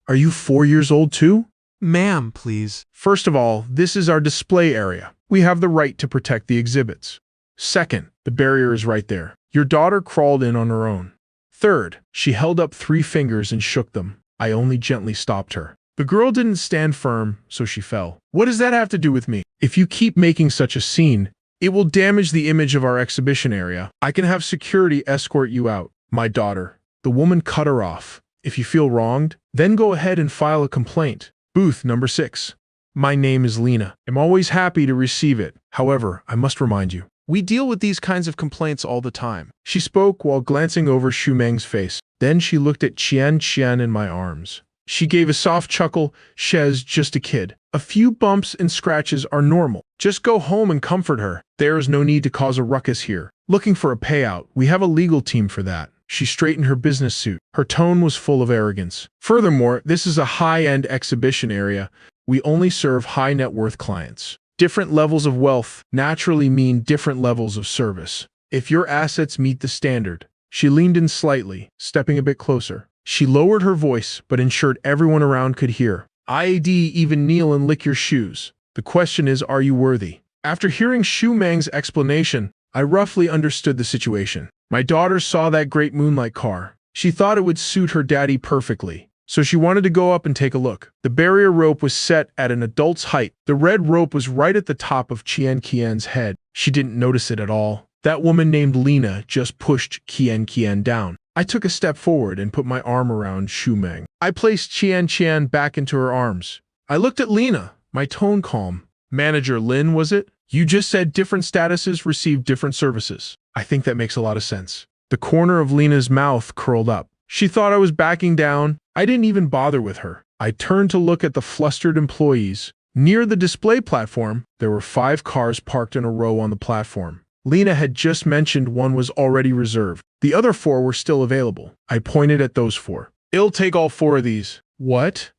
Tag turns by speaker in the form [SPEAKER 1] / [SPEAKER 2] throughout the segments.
[SPEAKER 1] Are you 4 years old too?
[SPEAKER 2] Ma'am, please.
[SPEAKER 1] First of all, this is our display area. We have the right to protect the exhibits. Second, the barrier is right there. Your daughter crawled in on her own. Third, she held up 3 fingers and shook them. I only gently stopped her. The girl didn't stand firm, so she fell. What does that have to do with me? If you keep making such a scene, it will damage the image of our exhibition area. I can have security escort you out. My daughter. The woman cut her off. If you feel wronged, then go ahead and file a complaint. Booth number 6. My name is Lena. I'm always happy to receive it. However, I must remind you, we deal with these kinds of complaints all the time. She spoke while glancing over Xu Meng's face. Then she looked at Qian in my arms. She gave a soft chuckle. She's just a kid. A few bumps and scratches are normal. Just go home and comfort her. There is no need to cause a ruckus here. Looking for a payout. We have a legal team for that. She straightened her business suit. Her tone was full of arrogance. Furthermore, this is a high-end exhibition area. We only serve high-net-worth clients. Different levels of wealth naturally mean different levels of service. If your assets meet the standard. She leaned in slightly, stepping a bit closer. She lowered her voice, but ensured everyone around could hear. I'd even kneel and lick your shoes. The question is, are you worthy? After hearing Xu Meng's explanation, I roughly understood the situation. My daughter saw that great moonlight car. She thought it would suit her daddy perfectly, so she wanted to go up and take a look. The barrier rope was set at an adult's height. The red rope was right at the top of Qian's head. She didn't notice it at all. That woman named Lena just pushed Qian down. I took a step forward and put my arm around Xu Meng. I placed Qian back into her arms. I looked at Lena, my tone calm. Manager Lin, was it? You just said different statuses receive different services. I think that makes a lot of sense. The corner of Lena's mouth curled up. She thought I was backing down. I didn't even bother with her. I turned to look at the flustered employees. Near the display platform, there were 5 cars parked in a row on the platform. Lena had just mentioned one was already reserved. The other 4 were still available. I pointed at those 4. I'll take all 4 of these. What?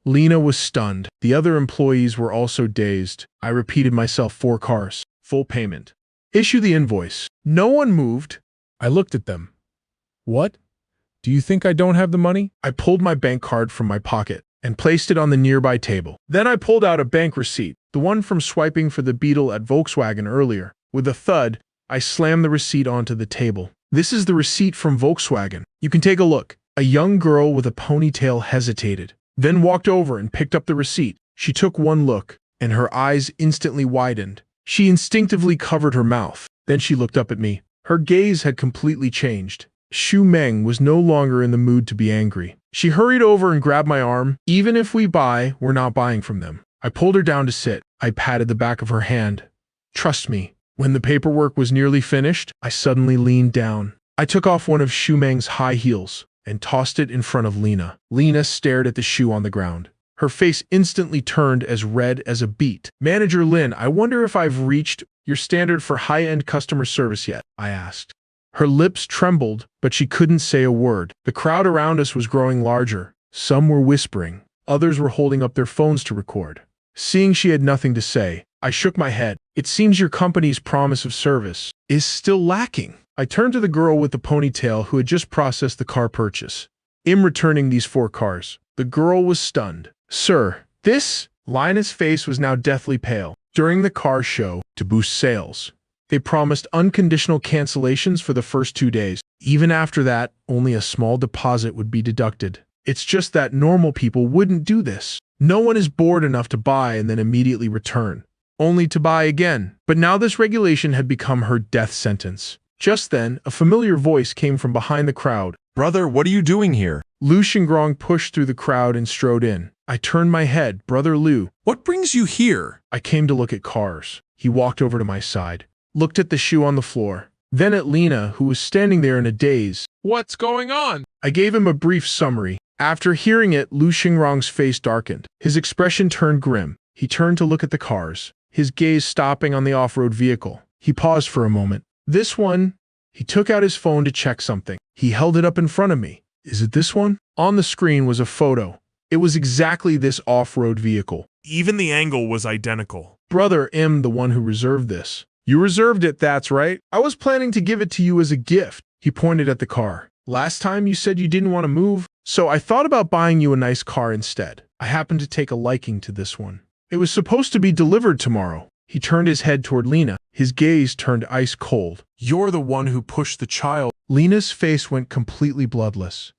[SPEAKER 1] Lena was stunned. The other employees were also dazed. I repeated myself 4 cars. Full payment. Issue the invoice. No one moved. I looked at them. What? Do you think I don't have the money? I pulled my bank card from my pocket and placed it on the nearby table. Then I pulled out a bank receipt, the one from swiping for the Beetle at Volkswagen earlier. With a thud, I slammed the receipt onto the table. This is the receipt from Volkswagen. You can take a look. A young girl with a ponytail hesitated, then walked over and picked up the receipt. She took one look, and her eyes instantly widened. She instinctively covered her mouth. Then she looked up at me. Her gaze had completely changed. Xu Meng was no longer in the mood to be angry. She hurried over and grabbed my arm. Even if we buy, we're not buying from them. I pulled her down to sit. I patted the back of her hand. Trust me. When the paperwork was nearly finished, I suddenly leaned down. I took off one of Xu Meng's high heels and tossed it in front of Lena. Lena stared at the shoe on the ground. Her face instantly turned as red as a beet. Manager Lin, I wonder if I've reached your standard for high-end customer service yet, I asked. Her lips trembled, but she couldn't say a word. The crowd around us was growing larger. Some were whispering. Others were holding up their phones to record. Seeing she had nothing to say, I shook my head. It seems your company's promise of service is still lacking. I turned to the girl with the ponytail who had just processed the car purchase. In returning these 4 cars, the girl was stunned. Sir, this? Lina's face was now deathly pale. During the car show, to boost sales, they promised unconditional cancellations for the first 2 days. Even after that, only a small deposit would be deducted. It's just that normal people wouldn't do this. No one is bored enough to buy and then immediately return, only to buy again. But now this regulation had become her death sentence. Just then, a familiar voice came from behind the crowd.
[SPEAKER 3] Brother, what are you doing here?
[SPEAKER 1] Lu Xingrong pushed through the crowd and strode in. I turned my head. Brother Lu.
[SPEAKER 3] What brings you here?
[SPEAKER 1] I came to look at cars. He walked over to my side, looked at the shoe on the floor, then at Lena, who was standing there in a daze.
[SPEAKER 2] What's going on?
[SPEAKER 1] I gave him a brief summary. After hearing it, Lu Xingrong's face darkened. His expression turned grim. He turned to look at the cars, his gaze stopping on the off-road vehicle. He paused for a moment. This one? He took out his phone to check something. He held it up in front of me. Is it this one? On the screen was a photo. It was exactly this off-road vehicle.
[SPEAKER 4] Even the angle was identical.
[SPEAKER 1] Brother M, the one who reserved this. You reserved it, that's right. I was planning to give it to you as a gift. He pointed at the car. Last time you said you didn't want to move. So I thought about buying you a nice car instead. I happen to take a liking to this one. It was supposed to be delivered tomorrow. He turned his head toward Lena. His gaze turned ice cold.
[SPEAKER 4] You're the one who pushed the child.
[SPEAKER 1] Lena's face went completely bloodless.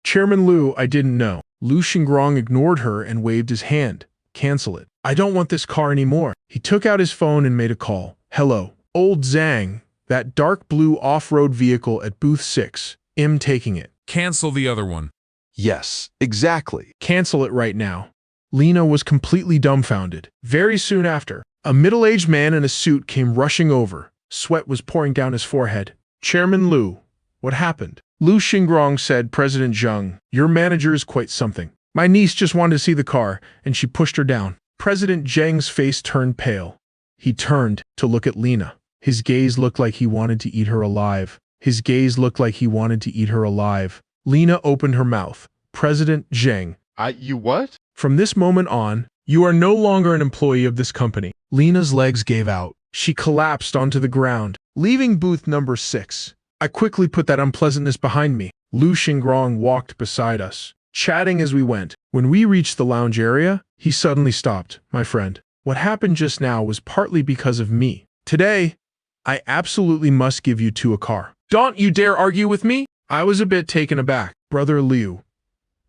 [SPEAKER 1] Chairman Liu, I didn't know. Liu Xingrong ignored her and waved his hand. Cancel it. I don't want this car anymore. He took out his phone and made a call. Hello. Old Zhang. That dark blue off-road vehicle at booth 6. I'm taking it.
[SPEAKER 3] Cancel the other one.
[SPEAKER 5] Yes, exactly.
[SPEAKER 1] Cancel it right now. Lena was completely dumbfounded. Very soon after, a middle-aged man in a suit came rushing over. Sweat was pouring down his forehead. Chairman Liu, what happened? Liu Xingrong said, President Zheng, your manager is quite something. My niece just wanted to see the car, and she pushed her down. President Zheng's face turned pale. He turned to look at Lena. His gaze looked like he wanted to eat her alive. His gaze looked like he wanted to eat her alive. Lena opened her mouth. President Zheng.
[SPEAKER 6] You what?
[SPEAKER 1] From this moment on, you are no longer an employee of this company. Lena's legs gave out. She collapsed onto the ground, leaving booth number 6. I quickly put that unpleasantness behind me. Liu Xingrong walked beside us, chatting as we went. When we reached the lounge area, he suddenly stopped. My friend, what happened just now was partly because of me. Today, I absolutely must give you two a car. Don't you dare argue with me? I was a bit taken aback. Brother Liu,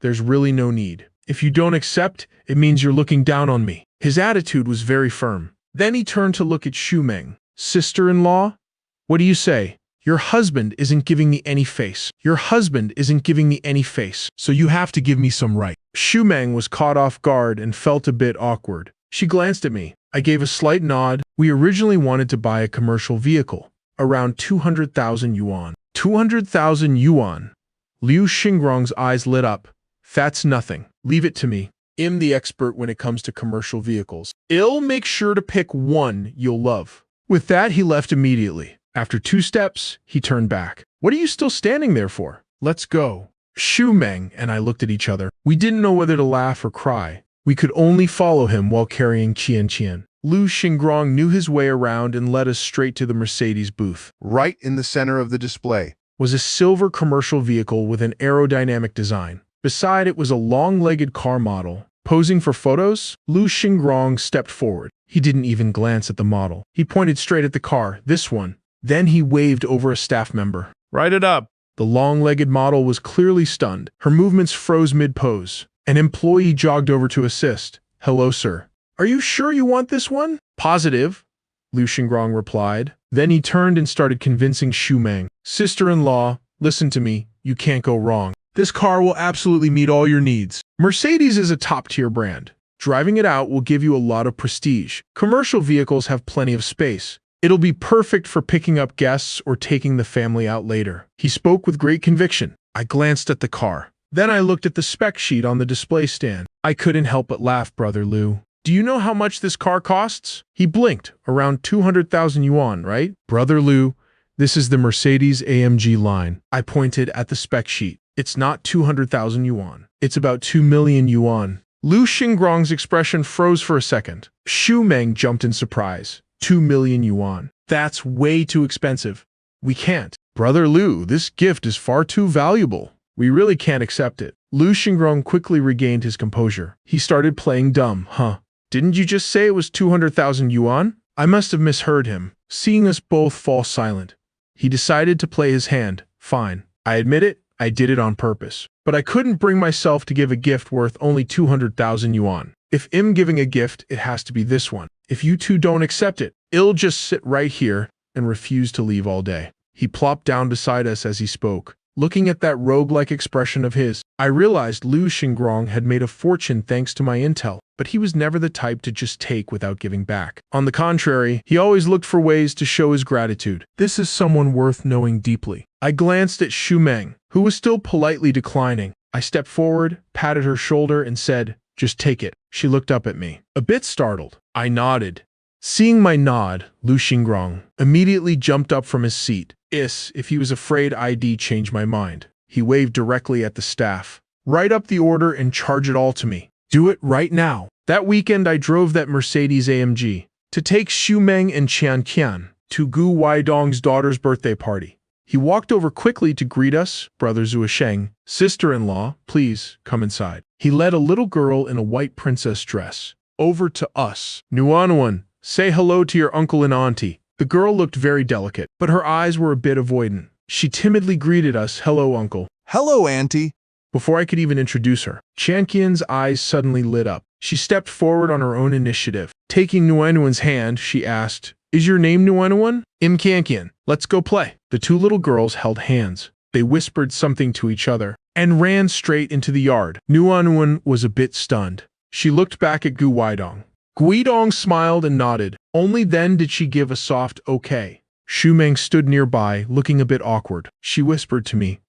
[SPEAKER 1] there's really no need. If you don't accept, it means you're looking down on me. His attitude was very firm. Then he turned to look at Xu Meng. Sister-in-law? What do you say? Your husband isn't giving me any face. Your husband isn't giving me any face. So you have to give me some right. Xu Meng was caught off guard and felt a bit awkward. She glanced at me. I gave a slight nod. We originally wanted to buy a commercial vehicle. Around 200,000 yuan. 200,000 yuan. Liu Xingrong's eyes lit up. That's nothing. Leave it to me. I'm the expert when it comes to commercial vehicles. I'll make sure to pick one you'll love. With that, he left immediately. After 2 steps, he turned back. What are you still standing there for? Let's go. Xu Meng and I looked at each other. We didn't know whether to laugh or cry. We could only follow him while carrying Qian. Liu Xingrong knew his way around and led us straight to the Mercedes booth.
[SPEAKER 6] Right in the center of the display
[SPEAKER 1] Was a silver commercial vehicle with an aerodynamic design. Beside it was a long-legged car model. Posing for photos, Liu Xingrong stepped forward. He didn't even glance at the model. He pointed straight at the car, this one. Then he waved over a staff member. Write it up. The long-legged model was clearly stunned. Her movements froze mid-pose. An employee jogged over to assist. Hello, sir. Are you sure you want this one? Positive, Liu Xingrong replied. Then he turned and started convincing Xu Meng. Sister-in-law, listen to me. You can't go wrong. This car will absolutely meet all your needs. Mercedes is a top-tier brand. Driving it out will give you a lot of prestige. Commercial vehicles have plenty of space. It'll be perfect for picking up guests or taking the family out later. He spoke with great conviction. I glanced at the car. Then I looked at the spec sheet on the display stand. I couldn't help but laugh, Brother Liu. Do you know how much this car costs? He blinked. Around 200,000 yuan, right? Brother Liu, this is the Mercedes-AMG line. I pointed at the spec sheet. It's not 200,000 yuan. It's about 2 million yuan. Liu Xingrong's expression froze for a second. Xu Meng jumped in surprise. 2 million yuan. That's way too expensive. We can't. Brother Liu, this gift is far too valuable. We really can't accept it. Liu Xingrong quickly regained his composure. He started playing dumb. Didn't you just say it was 200,000 yuan? I must have misheard him. Seeing us both fall silent, he decided to play his hand. Fine. I admit it. I did it on purpose. But I couldn't bring myself to give a gift worth only 200,000 yuan. If I'm giving a gift, it has to be this one. If you two don't accept it, I'll just sit right here and refuse to leave all day. He plopped down beside us as he spoke. Looking at that rogue-like expression of his, I realized Liu Xingrong had made a fortune thanks to my intel, but he was never the type to just take without giving back. On the contrary, he always looked for ways to show his gratitude. This is someone worth knowing deeply. I glanced at Xu Meng, who was still politely declining. I stepped forward, patted her shoulder, and said, just take it. She looked up at me, a bit startled. I nodded. Seeing my nod, Liu Xingrong immediately jumped up from his seat. If he was afraid I'd change my mind. He waved directly at the staff. Write up the order and charge it all to me. Do it right now. That weekend I drove that Mercedes-AMG to take Xu Meng and Qian to Gu Weidong's daughter's birthday party. He walked over quickly to greet us, Brother Zuosheng, sister-in-law, please come inside. He led a little girl in a white princess dress over to us. Nuanuan, say hello to your uncle and auntie. The girl looked very delicate, but her eyes were a bit avoidant. She timidly greeted us, hello, uncle.
[SPEAKER 3] Hello, Auntie.
[SPEAKER 1] Before I could even introduce her, Chanqian's eyes suddenly lit up. She stepped forward on her own initiative. Taking Nuanuan's hand, she asked, is your name Nuanuan? Im Chanqian, let's go play. The two little girls held hands. They whispered something to each other and ran straight into the yard. Nuanuan was a bit stunned. She looked back at Gu Weidong. Guidong smiled and nodded. Only then did she give a soft okay. Shumeng stood nearby, looking a bit awkward. She whispered to me,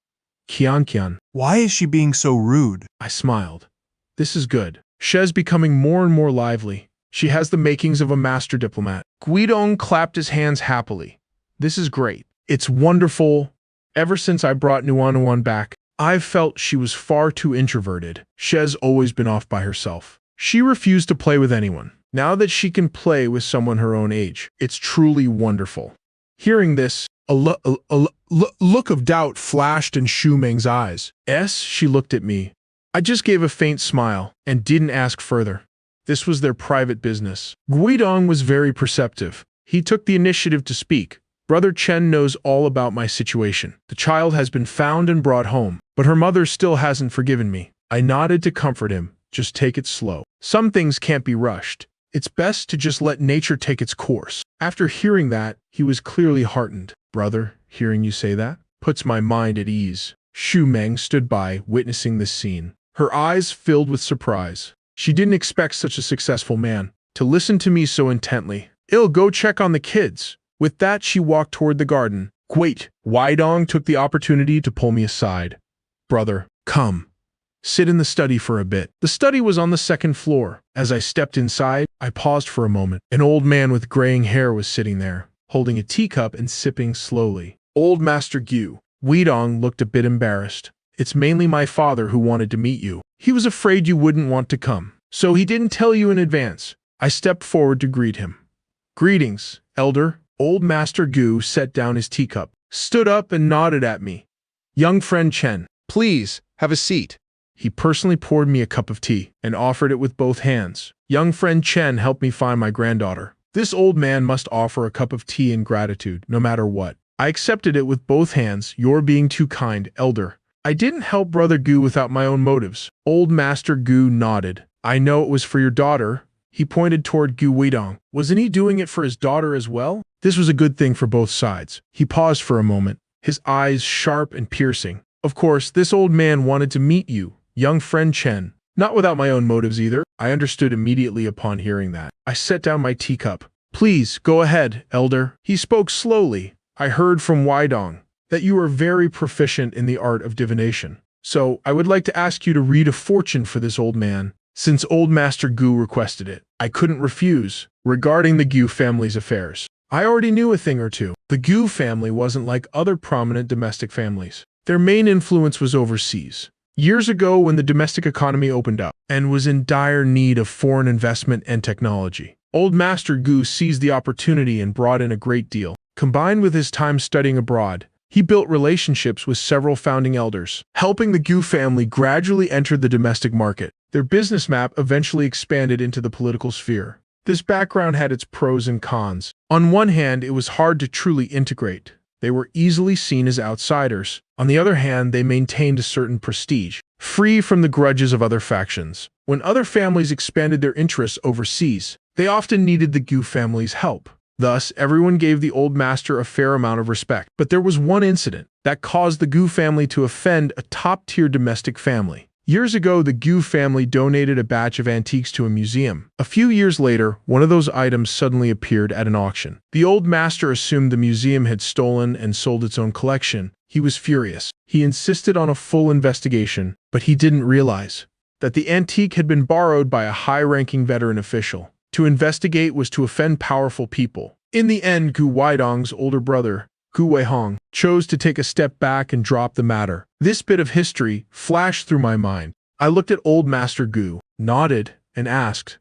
[SPEAKER 1] Qian.
[SPEAKER 3] Why is she being so rude?
[SPEAKER 1] I smiled. This is good. She's becoming more and more lively. She has the makings of a master diplomat. Guidong clapped his hands happily. This is great. It's wonderful. Ever since I brought Nuanuan back, I've felt she was far too introverted. She's always been off by herself. She refused to play with anyone. Now that she can play with someone her own age, it's truly wonderful. Hearing this, a look of doubt flashed in Shumeng's eyes. She looked at me. I just gave a faint smile and didn't ask further. This was their private business. Guidong was very perceptive. He took the initiative to speak. Brother Chen knows all about my situation. The child has been found and brought home, but her mother still hasn't forgiven me. I nodded to comfort him. Just take it slow. Some things can't be rushed. It's best to just let nature take its course. After hearing that, he was clearly heartened. Brother, hearing you say that puts my mind at ease. Shumeng stood by, witnessing this scene. Her eyes filled with surprise. She didn't expect such a successful man to listen to me so intently. I'll go check on the kids. With that, she walked toward the garden. Wait, Weidong took the opportunity to pull me aside. Brother, come. Sit in the study for a bit. The study was on the second floor. As I stepped inside, I paused for a moment. An old man with graying hair was sitting there, holding a teacup and sipping slowly. Old Master Gu. Weidong looked a bit embarrassed. It's mainly my father who wanted to meet you. He was afraid you wouldn't want to come, so he didn't tell you in advance. I stepped forward to greet him. Greetings, elder. Old Master Gu set down his teacup, stood up and nodded at me. Young friend Chen,
[SPEAKER 6] Please, have a seat.
[SPEAKER 1] he personally poured me a cup of tea and offered it with both hands. Young friend Chen helped me find my granddaughter. This old man must offer a cup of tea in gratitude, no matter what. I accepted it with both hands. You're being too kind, elder. I didn't help Brother Gu without my own motives. Old Master Gu nodded. I know it was for your daughter. He pointed toward Gu Weidong. Wasn't he doing it for his daughter as well? This was a good thing for both sides. He paused for a moment, his eyes sharp and piercing. Of course, this old man wanted to meet you, young friend Chen. Not without my own motives either. I understood immediately upon hearing that. I set down my teacup. Please, go ahead, elder. He spoke slowly. I heard from Weidong that you are very proficient in the art of divination. So, I would like to ask you to read a fortune for this old man. Since old Master Gu requested it, I couldn't refuse. Regarding the Gu family's affairs, I already knew a thing or two. The Gu family wasn't like other prominent domestic families. Their main influence was overseas. Years ago, when the domestic economy opened up and was in dire need of foreign investment and technology, old Master Gu seized the opportunity and brought in a great deal. Combined with his time studying abroad, he built relationships with several founding elders, helping the Gu family gradually enter the domestic market. Their business map eventually expanded into the political sphere. This background had its pros and cons. On one hand, it was hard to truly integrate. They were easily seen as outsiders. On the other hand, they maintained a certain prestige, free from the grudges of other factions. When other families expanded their interests overseas, they often needed the Gu family's help. Thus, everyone gave the old master a fair amount of respect. But there was one incident that caused the Gu family to offend a top-tier domestic family. Years ago, the Gu family donated a batch of antiques to a museum. A few years later, one of those items suddenly appeared at an auction. The old master assumed the museum had stolen and sold its own collection. He was furious. He insisted on a full investigation, but he didn't realize that the antique had been borrowed by a high-ranking veteran official. To investigate was to offend powerful people. In the end, Gu Weidong's older brother, Gu Weihong, chose to take a step back and drop the matter. This bit of history flashed through my mind. I looked at old Master Gu, nodded, and asked,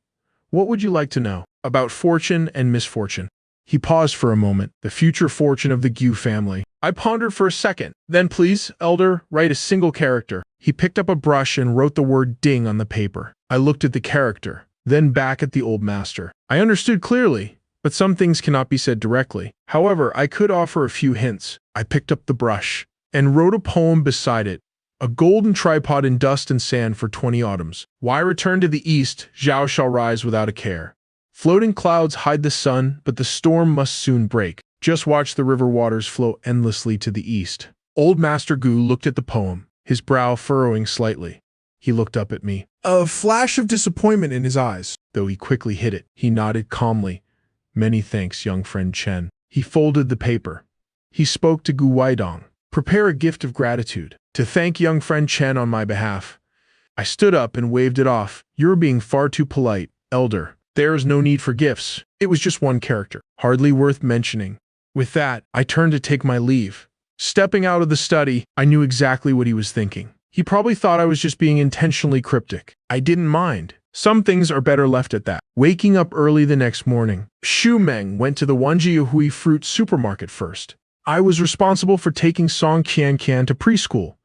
[SPEAKER 1] "What would you like to know?" "About fortune and misfortune." He paused for a moment. The future fortune of the Gu family. I pondered for a second. Then please, elder, write a single character. He picked up a brush and wrote the word ding on the paper. I looked at the character, then back at the old master. I understood clearly, but some things cannot be said directly. However, I could offer a few hints. I picked up the brush and wrote a poem beside it. A golden tripod in dust and sand for 20 autumns. Why return to the east? Zhao shall rise without a care. Floating clouds hide the sun, but the storm must soon break. Just watch the river waters flow endlessly to the east. Old Master Gu looked at the poem, his brow furrowing slightly. He looked up at me. A flash of disappointment in his eyes, though he quickly hid it. He nodded calmly. Many thanks, young friend Chen. He folded the paper. He spoke to Gu Weidong. Prepare a gift of gratitude to thank young friend Chen on my behalf. I stood up and waved it off. You're being far too polite, elder. There is no need for gifts. It was just one character, hardly worth mentioning. With that, I turned to take my leave. Stepping out of the study, I knew exactly what he was thinking. He probably thought I was just being intentionally cryptic. I didn't mind. Some things are better left at that. Waking up early the next morning, Xu Meng went to the Wanjiahui fruit supermarket first. I was responsible for taking Song Qianqian to preschool.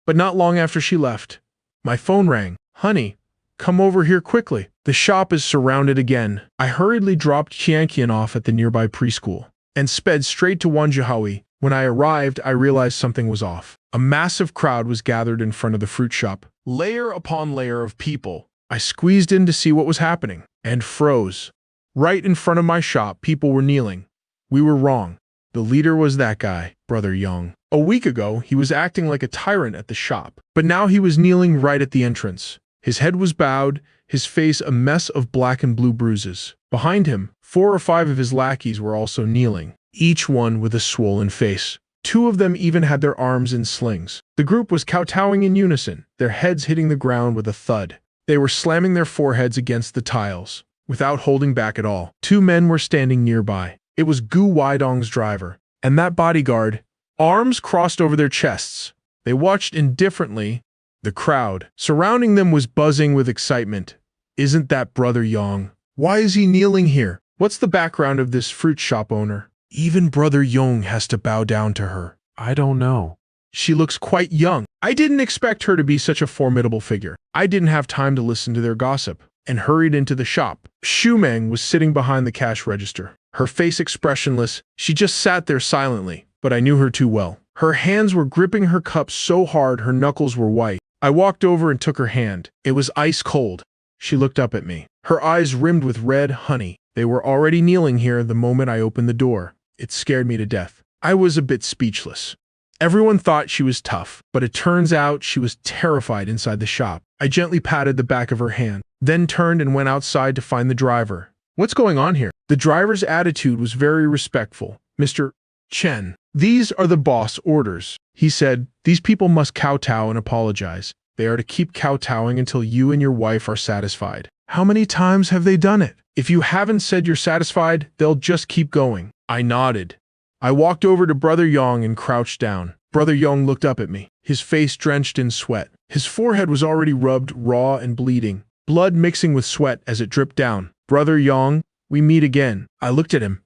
[SPEAKER 1] But not long after she left, my phone rang. Honey, come over here quickly. The shop is surrounded again. I hurriedly dropped Qianqian off at the nearby preschool and sped straight to Wanjiahui. When I arrived, I realized something was off. A massive crowd was gathered in front of the fruit shop. Layer upon layer of people. I squeezed in to see what was happening and froze. Right in front of my shop, people were kneeling. We were wrong. The leader was that guy, Brother Young. A week ago, he was acting like a tyrant at the shop, but now he was kneeling right at the entrance. His head was bowed, his face a mess of black and blue bruises. Behind him, 4 or 5 of his lackeys were also kneeling, each one with a swollen face. 2 of them even had their arms in slings. The group was kowtowing in unison, their heads hitting the ground with a thud. They were slamming their foreheads against the tiles, without holding back at all. 2 men were standing nearby. It was Gu Weidong's driver, and that bodyguard, arms crossed over their chests. They watched indifferently. The crowd surrounding them was buzzing with excitement. Isn't that Brother Yong? Why is he kneeling here? What's the background of this fruit shop owner? Even Brother Yong has to bow down to her.
[SPEAKER 4] I don't know.
[SPEAKER 1] She looks quite young. I didn't expect her to be such a formidable figure. I didn't have time to listen to their gossip and hurried into the shop. Xu Meng was sitting behind the cash register, her face expressionless. She just sat there silently, but I knew her too well. Her hands were gripping her cup so hard her knuckles were white. I walked over and took her hand. It was ice cold. She looked up at me, her eyes rimmed with red honey. They were already kneeling here the moment I opened the door. It scared me to death. I was a bit speechless. Everyone thought she was tough, but it turns out she was terrified inside the shop. I gently patted the back of her hand, then turned and went outside to find the driver. What's going on here? The driver's attitude was very respectful. Mr. Chen, these are the boss orders. He said, these people must kowtow and apologize. They are to keep kowtowing until you and your wife are satisfied. How many times have they done it? If you haven't said you're satisfied, they'll just keep going. I nodded. I walked over to Brother Yong and crouched down. Brother Yong looked up at me, his face drenched in sweat. His forehead was already rubbed raw and bleeding, blood mixing with sweat as it dripped down. Brother Yong, we meet again. I looked at him.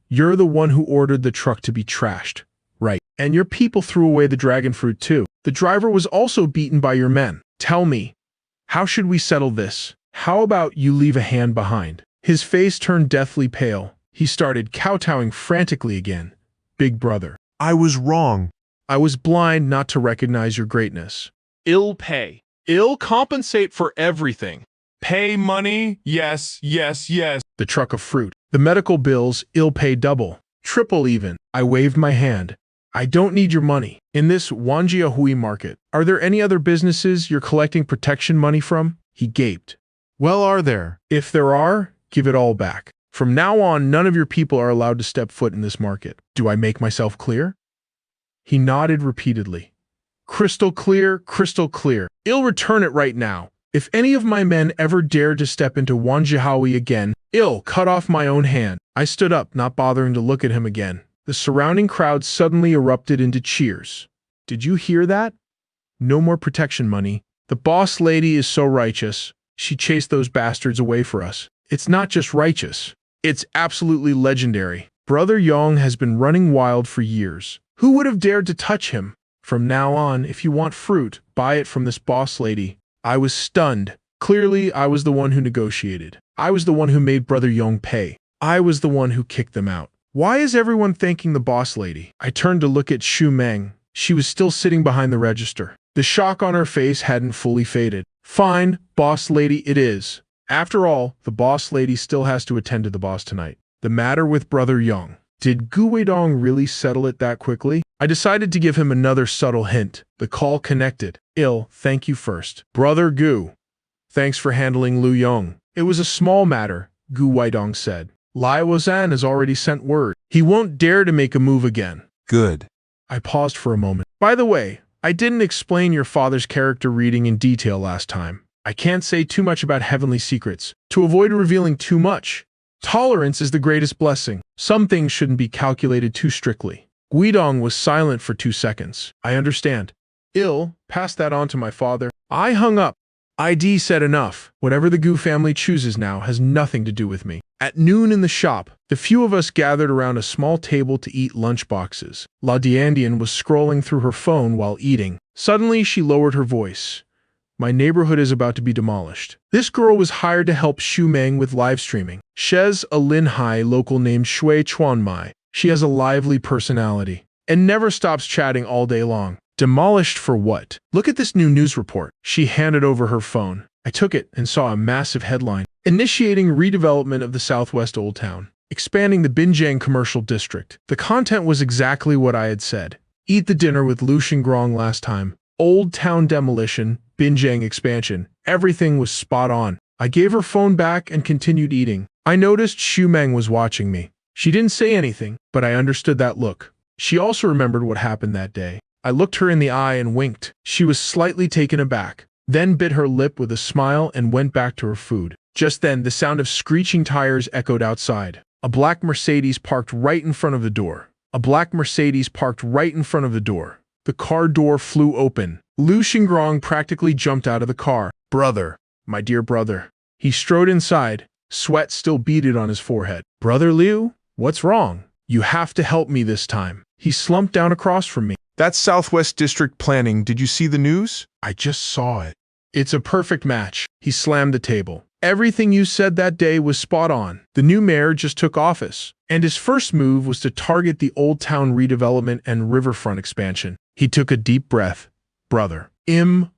[SPEAKER 1] You're the one who ordered the truck to be trashed. Right. And your people threw away the dragon fruit too. The driver was also beaten by your men. Tell me, how should we settle this? How about you leave a hand behind? His face turned deathly pale. He started kowtowing frantically again. Big brother.
[SPEAKER 3] I was wrong.
[SPEAKER 1] I was blind not to recognize your greatness.
[SPEAKER 4] Ill pay. Ill compensate for everything. Pay money. Yes, yes, yes.
[SPEAKER 1] The truck of fruit. The medical bills, ill pay double. Triple even. I waved my hand. I don't need your money. In this Wanjiahui market, are there any other businesses you're collecting protection money from? He gaped.
[SPEAKER 3] Well, are there?
[SPEAKER 1] If there are, give it all back. From now on, none of your people are allowed to step foot in this market. Do I make myself clear? He nodded repeatedly. Crystal clear, crystal clear. I'll return it right now. If any of my men ever dare to step into Wanjiahui again, I'll cut off my own hand. I stood up, not bothering to look at him again. The surrounding crowd suddenly erupted into cheers. Did you hear that? No more protection money. The boss lady is so righteous. She chased those bastards away for us. It's not just righteous. It's absolutely legendary. Brother Yong has been running wild for years. Who would have dared to touch him? From now on, if you want fruit, buy it from this boss lady. I was stunned. Clearly, I was the one who negotiated. I was the one who made Brother Yong pay. I was the one who kicked them out. Why is everyone thanking the boss lady? I turned to look at Shu Meng. She was still sitting behind the register. The shock on her face hadn't fully faded. Fine, boss lady it is. After all, the boss lady still has to attend to the boss tonight. The matter with Brother Yong. Did Gu Weidong really settle it that quickly? I decided to give him another subtle hint. The call connected. Thank you first. Brother Gu. Thanks for handling Lu Yong. It was a small matter, Gu Weidong said. Lai Wozan has already sent word. He won't dare to make a move again.
[SPEAKER 5] Good.
[SPEAKER 1] I paused for a moment. By the way, I didn't explain your father's character reading in detail last time. I can't say too much about heavenly secrets, to avoid revealing too much. Tolerance is the greatest blessing. Some things shouldn't be calculated too strictly. Guidong was silent for 2 seconds. I understand. Pass that on to my father. I hung up. ID said enough. Whatever the Gu family chooses now has nothing to do with me. At noon in the shop, the few of us gathered around a small table to eat lunchboxes. La Diandian was scrolling through her phone while eating. Suddenly, she lowered her voice. My neighborhood is about to be demolished. This girl was hired to help Shu Meng with live streaming. She's a Linhai local named Shui Chuanmai. She has a lively personality and never stops chatting all day long. Demolished for what? Look at this new news report. She handed over her phone. I took it and saw a massive headline. Initiating redevelopment of the Southwest Old Town. Expanding the Binjiang Commercial District. The content was exactly what I had said. Eat the dinner with Lu Xingrong last time. Old Town demolition, Binjiang expansion. Everything was spot on. I gave her phone back and continued eating. I noticed Shu Meng was watching me. She didn't say anything, but I understood that look. She also remembered what happened that day. I looked her in the eye and winked. She was slightly taken aback, then bit her lip with a smile and went back to her food. Just then, the sound of screeching tires echoed outside. A black Mercedes parked right in front of the door. The car door flew open. Lu Xingrong practically jumped out of the car. Brother, my dear brother. He strode inside, sweat still beaded on his forehead. Brother Liu, what's wrong? You have to help me this time. He slumped down across from me.
[SPEAKER 3] That's Southwest District Planning. Did you see the news?
[SPEAKER 1] I just saw it. It's a perfect match. He slammed the table. Everything you said that day was spot on. The new mayor just took office, and his first move was to target the Old Town redevelopment and riverfront expansion. He took a deep breath. Brother,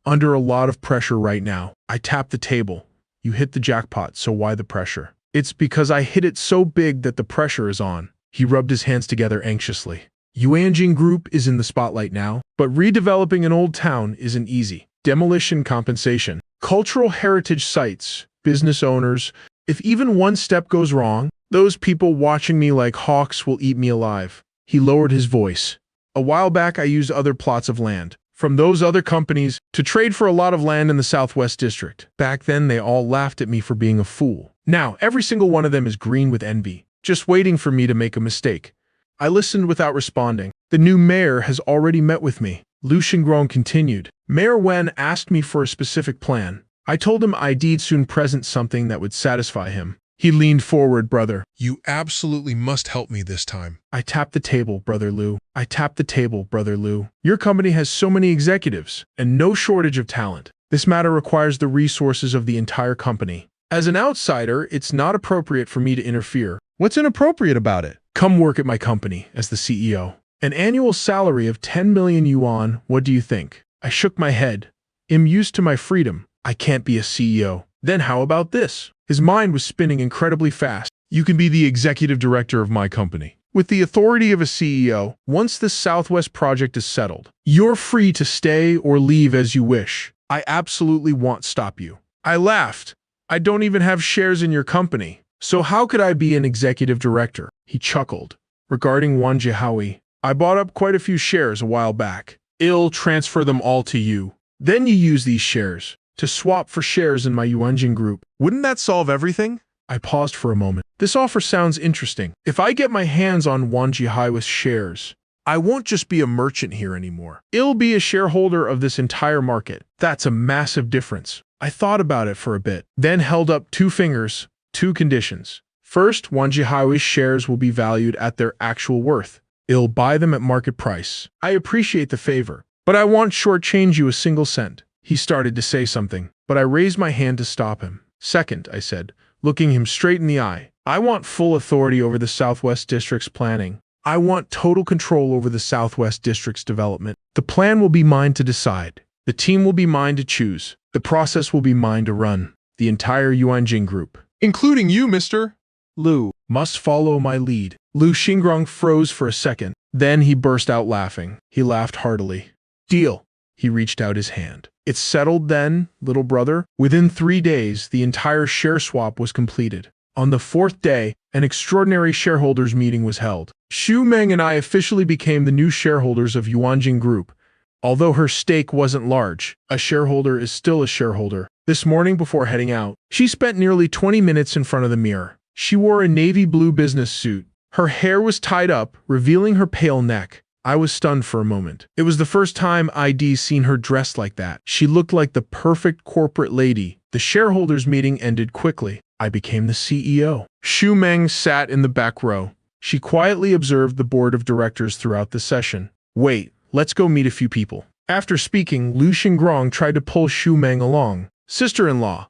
[SPEAKER 1] under a lot of pressure right now. I tapped the table. You hit the jackpot, so why the pressure? It's because I hit it so big that the pressure is on. He rubbed his hands together anxiously. Yuanjing Group is in the spotlight now, but redeveloping an old town isn't easy. Demolition compensation, cultural heritage sites, business owners. If even one step goes wrong, those people watching me like hawks will eat me alive. He lowered his voice. A while back, I used other plots of land from those other companies to trade for a lot of land in the Southwest District. Back then, they all laughed at me for being a fool. Now, every single one of them is green with envy, just waiting for me to make a mistake. I listened without responding. The new mayor has already met with me. Lu Xingrong continued. Mayor Wen asked me for a specific plan. I told him I'd soon present something that would satisfy him. He leaned forward, brother.
[SPEAKER 7] You absolutely must help me this time.
[SPEAKER 1] I tapped the table, brother Lu. Your company has so many executives and no shortage of talent. This matter requires the resources of the entire company. As an outsider, it's not appropriate for me to interfere.
[SPEAKER 3] What's inappropriate about it?
[SPEAKER 1] Come work at my company as the CEO. An annual salary of 10 million yuan, what do you think? I shook my head. I'm used to my freedom. I can't be a CEO. Then how about this? His mind was spinning incredibly fast.
[SPEAKER 3] You can be the executive director of my company.
[SPEAKER 1] With the authority of a CEO, once this Southwest project is settled, you're free to stay or leave as you wish. I absolutely won't stop you. I laughed. I don't even have shares in your company. So how could I be an executive director? He chuckled. Regarding Wang Jihaoi, I bought up quite a few shares a while back. I'll transfer them all to you. Then you use these shares to swap for shares in my Yuanjing Group.
[SPEAKER 3] Wouldn't that solve everything?
[SPEAKER 1] I paused for a moment. This offer sounds interesting. If I get my hands on Wang Jihaoi's shares, I won't just be a merchant here anymore. I'll be a shareholder of this entire market. That's a massive difference. I thought about it for a bit, then held up 2 fingers. 2 conditions. First, Wanji Highway's shares will be valued at their actual worth. I'll buy them at market price. I appreciate the favor, but I won't shortchange you a single cent. He started to say something, but I raised my hand to stop him. Second, I said, looking him straight in the eye, I want full authority over the Southwest District's planning. I want total control over the Southwest District's development. The plan will be mine to decide. The team will be mine to choose. The process will be mine to run. The entire Yuanjing group,
[SPEAKER 3] Including you, Mr.
[SPEAKER 5] Lu,
[SPEAKER 1] must follow my lead. Lu Xingrong froze for a second. Then he burst out laughing. He laughed heartily. Deal. He reached out his hand. It's settled then, little brother. Within 3 days, the entire share swap was completed. On the 4th day, an extraordinary shareholders meeting was held. Xu Meng and I officially became the new shareholders of Yuanjing Group. Although her stake wasn't large, a shareholder is still a shareholder. This morning before heading out, she spent nearly 20 minutes in front of the mirror. She wore a navy blue business suit. Her hair was tied up, revealing her pale neck. I was stunned for a moment. It was the first time I'd seen her dressed like that. She looked like the perfect corporate lady. The shareholders meeting ended quickly. I became the CEO. Xu Meng sat in the back row. She quietly observed the board of directors throughout the session. Wait, let's go meet a few people. After speaking, Lu Xingrong tried to pull Xu Meng along. Sister-in-law,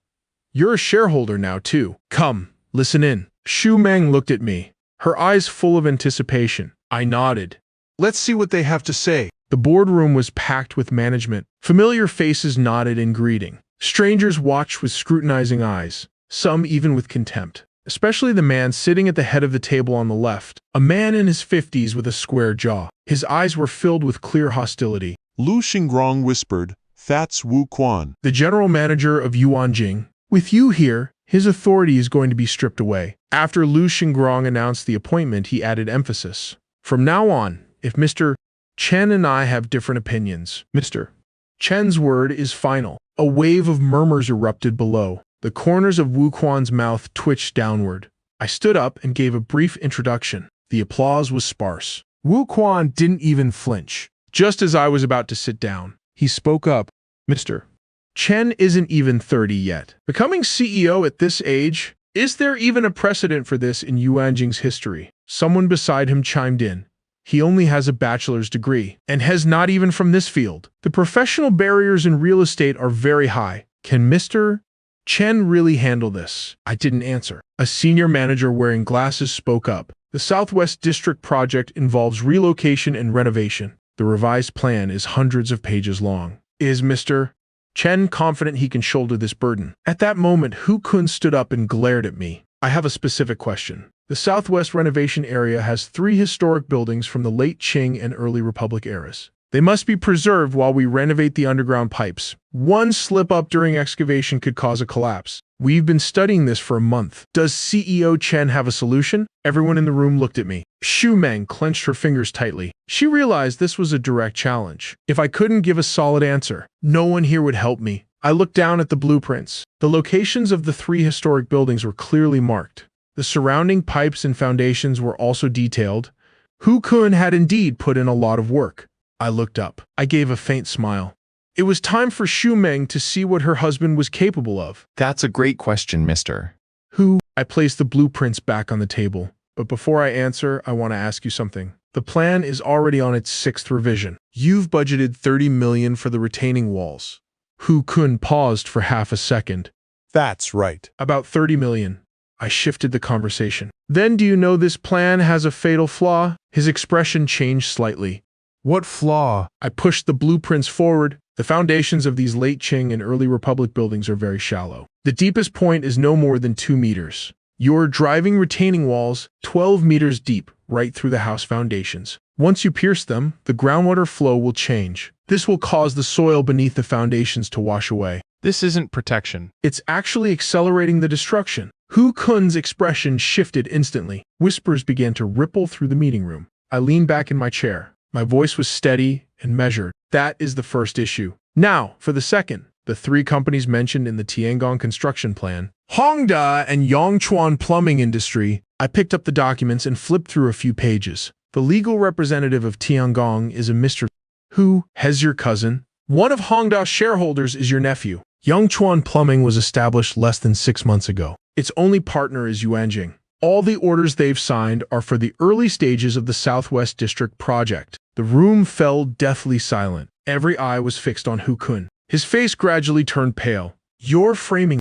[SPEAKER 1] you're a shareholder now too. Come, listen in. Xu Meng looked at me, her eyes full of anticipation. I nodded.
[SPEAKER 3] Let's see what they have to say.
[SPEAKER 1] The boardroom was packed with management. Familiar faces nodded in greeting. Strangers watched with scrutinizing eyes, some even with contempt. Especially the man sitting at the head of the table on the left, a man in his 50s with a square jaw. His eyes were filled with clear hostility.
[SPEAKER 8] Lu Xingrong whispered, "That's Wu Quan."
[SPEAKER 1] The general manager of Yuanjing. With you here, his authority is going to be stripped away. After Lu Xingrong announced the appointment, he added emphasis. From now on, if Mr. Chen and I have different opinions, Mr. Chen's word is final. A wave of murmurs erupted below. The corners of Wu Quan's mouth twitched downward. I stood up and gave a brief introduction. The applause was sparse. Wu Quan didn't even flinch. Just as I was about to sit down, he spoke up. Mr. Chen isn't even 30 yet. Becoming CEO at this age? Is there even a precedent for this in Yuanjing's history? Someone beside him chimed in. He only has a bachelor's degree, and has not even from this field. The professional barriers in real estate are very high. Can Mr. Chen really handle this? I didn't answer. A senior manager wearing glasses spoke up. The Southwest District project involves relocation and renovation. The revised plan is hundreds of pages long. Is Mr. Chen confident he can shoulder this burden? At that moment, Hu Kun stood up and glared at me. I have a specific question. The Southwest renovation area has 3 historic buildings from the late Qing and early Republic eras. They must be preserved while we renovate the underground pipes. One slip-up during excavation could cause a collapse. We've been studying this for a month. Does CEO Chen have a solution? Everyone in the room looked at me. Xu Meng clenched her fingers tightly. She realized this was a direct challenge. If I couldn't give a solid answer, no one here would help me. I looked down at the blueprints. The locations of the 3 historic buildings were clearly marked. The surrounding pipes and foundations were also detailed. Hu Kun had indeed put in a lot of work. I looked up. I gave a faint smile. It was time for Xu Meng to see what her husband was capable of.
[SPEAKER 6] That's a great question, mister.
[SPEAKER 1] Who? I placed the blueprints back on the table. But before I answer, I want to ask you something. The plan is already on its 6th revision. You've budgeted 30 million for the retaining walls. Hu Kun paused for half a second.
[SPEAKER 8] That's right.
[SPEAKER 1] About 30 million. I shifted the conversation. Then do you know this plan has a fatal flaw? His expression changed slightly.
[SPEAKER 3] What flaw?
[SPEAKER 1] I pushed the blueprints forward. The foundations of these late Qing and early Republic buildings are very shallow. The deepest point is no more than 2 meters. You're driving retaining walls 12 meters deep right through the house foundations. Once you pierce them, the groundwater flow will change. This will cause the soil beneath the foundations to wash away.
[SPEAKER 2] This isn't protection.
[SPEAKER 1] It's actually accelerating the destruction. Hu Kun's expression shifted instantly. Whispers began to ripple through the meeting room. I leaned back in my chair. My voice was steady and measured. That is the first issue. Now, for the second, the 3 companies mentioned in the Tiangong construction plan, Hongda and Yongchuan plumbing industry. I picked up the documents and flipped through a few pages. The legal representative of Tiangong is a Mr. Who has your cousin? One of Hongda's shareholders is your nephew. Yongchuan Plumbing was established less than 6 months ago. Its only partner is Yuanjing. All the orders they've signed are for the early stages of the Southwest District project. The room fell deathly silent. Every eye was fixed on Hu Kun. His face gradually turned pale. You're framing